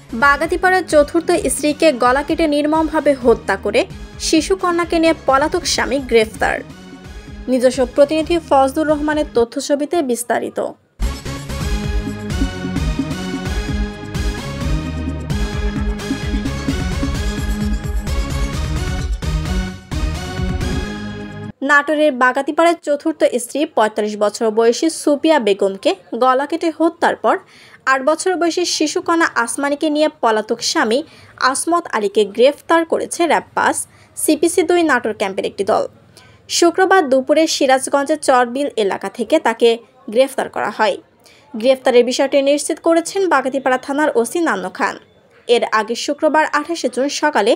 বাগাতিপাড়ার চতুর্থ স্ত্রীকে গলা কেটে নির্মমভাবে হত্যা করে শিশুকন্যাকে নিয়ে পলাতক স্বামী গ্রেফতার। নিজস্ব প্রতিনিধি ফজলুর রহমানের তথ্যছবিতে বিস্তারিত। নাটোরের বাগাতিপাড়ার চতুর্থ স্ত্রী ৪৫ বছর বয়সী সুপিয়া বেগমকে গলা কেটে হত্যার পর ৮ বছর বয়সী শিশুকন্যা আসমানিকে নিয়ে পলাতক স্বামী আসমত আলীকে গ্রেফতার করেছে র্যাব-৫ CPC-2 নাটোর ক্যাম্পের একটি দল। শুক্রবার দুপুরে সিরাজগঞ্জের চরবিল এলাকা থেকে তাকে গ্রেফতার করা হয়। গ্রেফতারের বিষয়টি নিশ্চিত করেছেন বাগাতিপাড়া থানার ওসি নান্নু খান। এর আগে শুক্রবার ২৮ জুন সকালে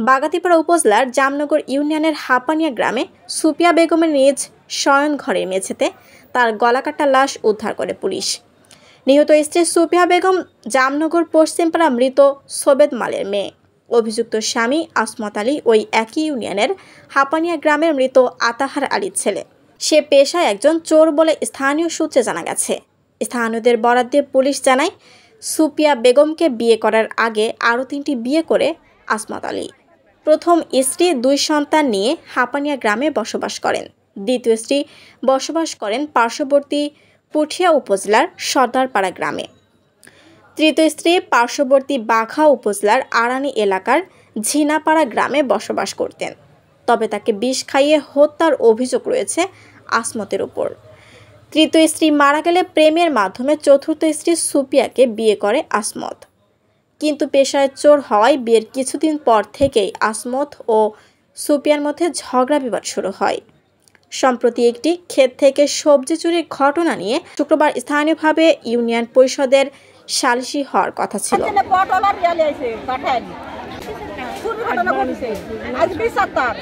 বাগাতিপাড়া উপজেলার জামনগর ইউনিয়নের হাপানিয়া গ্রামে সুপিয়া বেগমের নিজ শয়ন ঘরের মেঝেতে তার গলাকাটা লাশ উদ্ধার করে পুলিশ। নিহত স্ত্রী সুপিয়া বেগম জামনগর পশ্চিমপাড়া মৃত সোবেদ মালের মেয়ে। অভিযুক্ত স্বামী আসমত আলী ওই একই ইউনিয়নের হাপানিয়া গ্রামের মৃত আতাহার আলীর ছেলে। সে পেশায় একজন চোর বলে স্থানীয় সূত্রে জানা গেছে। স্থানীয়দের বরাত দিয়ে পুলিশ জানায়, সুপিয়া বেগমকে বিয়ে করার আগে আরও ৩টি বিয়ে করে আসমত আলী প্রথম স্ত্রী ২ সন্তান নিয়ে হাপানিয়া গ্রামে বসবাস করেন। দ্বিতীয় স্ত্রী বসবাস করেন পার্শ্ববর্তী পুঠিয়া উপজেলার সর্দারপাড়া গ্রামে। তৃতীয় স্ত্রী পার্শ্ববর্তী বাঘা উপজেলার আরানি এলাকার ঝিনাপাড়া গ্রামে বসবাস করতেন। তবে তাকে বিষ খাইয়ে হত্যার অভিযোগ রয়েছে আসমতের উপর। তৃতীয় স্ত্রী মারা গেলে প্রেমের মাধ্যমে চতুর্থ স্ত্রী সুপিয়াকে বিয়ে করে আসমত। কিন্তু পেশায় চোর হওয়ায় বিয়ের কিছুদিন পর থেকেই আসমত ও সুপিয়ার মধ্যে ঝগড়া বিবাদ শুরু হয়। সম্প্রতি একটি ক্ষেত থেকে সবজি চুরির ঘটনা নিয়ে শুক্রবার স্থানীয়ভাবে ইউনিয়ন পরিষদের সালিশি হওয়ার কথা ছিল।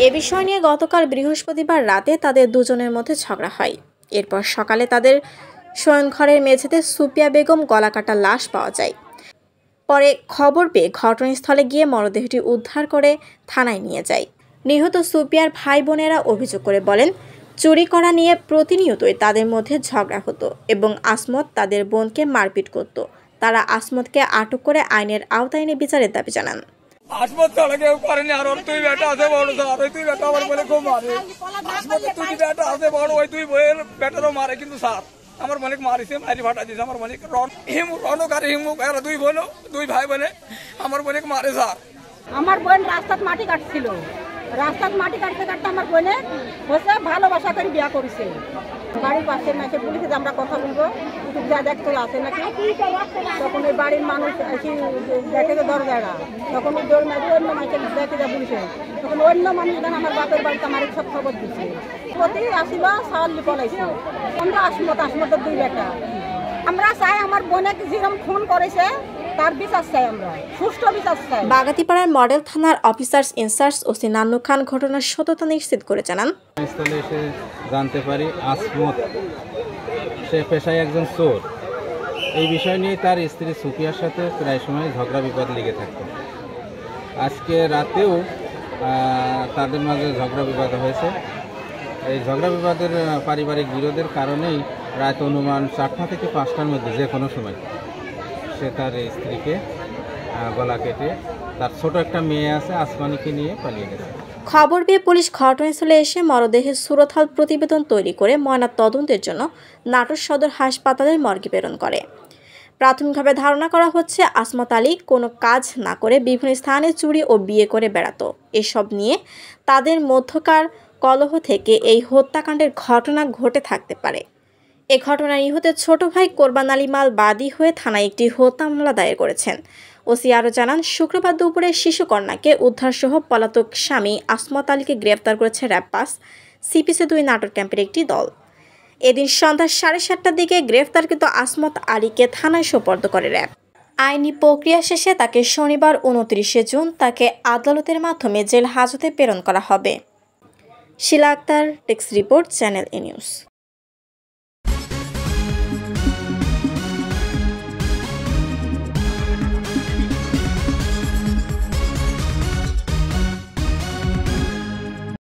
এ বিষয় নিয়ে গতকাল বৃহস্পতিবার রাতে তাদের দুজনের মধ্যে ঝগড়া হয়। এরপর সকালে তাদের শয়নঘরের মেঝেতে সুপিয়া বেগম গলাকাটা লাশ পাওয়া যায়। পরে খবর পেয়ে ঘটনাস্থলে গিয়ে মরদেহটি উদ্ধার করে থানায় নিয়ে যায়। নিহত সুপিয়ার ভাই বোনেরা অভিযোগ করে বলেন, চুরি করা নিয়ে প্রতিনিয়তই তাদের মধ্যে ঝগড়া হতো এবং আসমত তাদের বোনকে মারপিট করত। তারা আসমতকে আটক করে আইনের আওতায় এনে বিচারের দাবি জানান। আসমত ছাড়া কেউ করেনি। আর ওর তুই বেটা আছে বড়, আর ওই তুই বেটা আমার বলে খুব মারে। আসমতের তুই বেটা আছে বড়, ওই তুই বইয়ের বেটারও মারে, কিন্তু স্যার আমার মনে মারিছে, মারি ফাটা দিয়েছে। আমার মনে রনক আর হিমুক এরা দুই ভাই বলে আমার মনে মারে স্যার। আমার বোন রাস্তাত মাটি কাটছিল, রাস্তাত মাটি কাটতে কাটতে আমার বোনে হচ্ছে ভালোবাসা করে বিয়া করেছে। বাড়ির পাশে নাকি পুলিশে আমরা কথা বলবো, যা দেখতে আছে নাকি, তখন ওই বাড়ির মানুষ এসে দেখে যে দরজাটা, তখন ওই দৌড় মারি অন্য মাইকে দেখে যা পুলিশে, তখন অন্য মানুষ যেন আমার বাপের বাড়িতে আমার সব খবর দিচ্ছে। প্রতি আসিল সাহায্য পলাইছে। আমরা আসমতের 2 বেটা। আমরা চাই আমার বোনকে যেরকম খুন করেছে তার বিচার চাই, আমরা সুষ্ঠু বিচার চাই। বাগাতিপাড়ার মডেল থানার অফিসার্স ইনচার্জ ওসি নান্নু খান ঘটনার সত্যতা নিশ্চিত করে জানান, স্থলে এসে জানতে পারি আসমত সে পেশায় একজন চোর। এই বিষয় নিয়ে তার স্ত্রী সুপিয়ার সাথে প্রায় সময় ঝগড়া বিবাদ লেগে থাকত। আজকে রাতেও তাদের মাঝে ঝগড়া বিবাদ হয়েছে। এই ঝগড়া বিবাদের পারিবারিক বিরোধের কারণেই রাত অনুমান 4টা থেকে 5টার মধ্যে যে কোনো সময় সে তার স্ত্রীকে গলা কেটে তার ছোট একটা মেয়ে আছে আসমানিকে নিয়ে পালিয়ে গেছে। খবর পেয়ে পুলিশ ঘটনাস্থলে এসে মরদেহের সুরতহাল প্রতিবেদন তৈরি করে ময়না তদন্তের জন্য নাটোর সদর হাসপাতালের মর্গে প্রেরণ করে। প্রাথমিকভাবে ধারণা করা হচ্ছে আসমত আলী কোনো কাজ না করে বিভিন্ন স্থানে চুরি ও বিয়ে করে বেড়াতো। এসব নিয়ে তাদের মধ্যকার কলহ থেকে এই হত্যাকাণ্ডের ঘটনা ঘটে থাকতে পারে। এ ঘটনায় নিহতের ছোট ভাই কোরবান আলী মাল বাদী হয়ে থানায় একটি হত্যা মামলা দায়ের করেছেন। ওসি আরও জানান, শুক্রবার দুপুরে শিশুকন্যাকে উদ্ধারসহ পলাতক স্বামী আসমত আলীকে গ্রেফতার করেছে র্যাব-৫ CPC-2 নাটোর ক্যাম্পের একটি দল। এদিন সন্ধ্যা 7:30টার দিকে গ্রেফতারকৃত আসমত আলীকে থানায় সোপর্দ করে র্যাব। আইনি প্রক্রিয়া শেষে তাকে শনিবার 29 জুন তাকে আদালতের মাধ্যমে জেল হাজতে প্রেরণ করা হবে। শিলা আক্তার, ডেস্ক রিপোর্ট, চ্যানেল এ নিউজ।